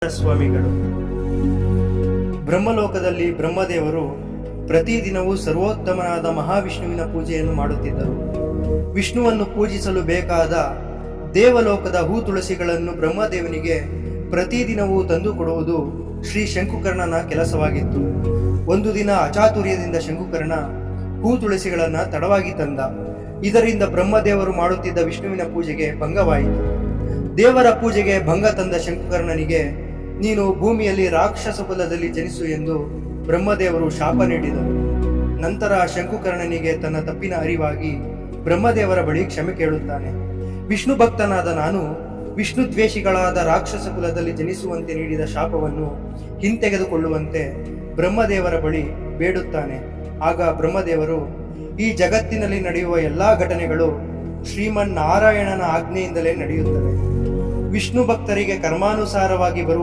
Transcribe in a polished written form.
ಸ್ವಾಮಿಗಳು. ಬ್ರಹ್ಮಲೋಕದಲ್ಲಿ ಬ್ರಹ್ಮದೇವರು ಪ್ರತಿದಿನವೂ ಸರ್ವೋತ್ತಮನಾದ ಮಹಾವಿಷ್ಣುವಿನ ಪೂಜೆಯನ್ನು ಮಾಡುತ್ತಿದ್ದರು. ವಿಷ್ಣುವನ್ನು ಪೂಜಿಸಲು ಬೇಕಾದ ದೇವಲೋಕದ ಹೂ ತುಳಸಿಗಳನ್ನು ಬ್ರಹ್ಮದೇವನಿಗೆ ಪ್ರತಿದಿನವೂ ತಂದುಕೊಡುವುದು ಶ್ರೀ ಶಂಕುಕರ್ಣನ ಕೆಲಸವಾಗಿತ್ತು. ಒಂದು ದಿನ ಅಚಾತುರ್ಯದಿಂದ ಶಂಕುಕರ್ಣ ಹೂ ತುಳಸಿಗಳನ್ನು ತಡವಾಗಿ ತಂದ. ಇದರಿಂದ ಬ್ರಹ್ಮದೇವರು ಮಾಡುತ್ತಿದ್ದ ವಿಷ್ಣುವಿನ ಪೂಜೆಗೆ ಭಂಗವಾಯಿತು. ದೇವರ ಪೂಜೆಗೆ ಭಂಗ ತಂದ ಶಂಕುಕರ್ಣನಿಗೆ ನೀನು ಭೂಮಿಯಲ್ಲಿ ರಾಕ್ಷಸ ಕುಲದಲ್ಲಿ ಜನಿಸು ಎಂದು ಬ್ರಹ್ಮದೇವರು ಶಾಪ ನೀಡಿದರು. ನಂತರ ಶಂಕುಕರ್ಣನಿಗೆ ತನ್ನ ತಪ್ಪಿನ ಅರಿವಾಗಿ ಬ್ರಹ್ಮದೇವರ ಬಳಿ ಕ್ಷಮೆ ಕೇಳುತ್ತಾನೆ. ವಿಷ್ಣು ಭಕ್ತನಾದ ನಾನು ವಿಷ್ಣು ದ್ವೇಷಿಗಳಾದ ರಾಕ್ಷಸ ಕುಲದಲ್ಲಿ ಜನಿಸುವಂತೆ ನೀಡಿದ ಶಾಪವನ್ನು ಹಿಂತೆಗೆದುಕೊಳ್ಳುವಂತೆ ಬ್ರಹ್ಮದೇವರ ಬಳಿ ಬೇಡುತ್ತಾನೆ. ಆಗ ಬ್ರಹ್ಮದೇವರು, ಈ ಜಗತ್ತಿನಲ್ಲಿ ನಡೆಯುವ ಎಲ್ಲಾ ಘಟನೆಗಳು ಶ್ರೀಮನ್ನಾರಾಯಣನ ಆಜ್ಞೆಯಿಂದಲೇ ನಡೆಯುತ್ತವೆ. ವಿಷ್ಣು ಭಕ್ತರಿಗೆ ಕರ್ಮಾನುಸಾರವಾಗಿ ಬರುವ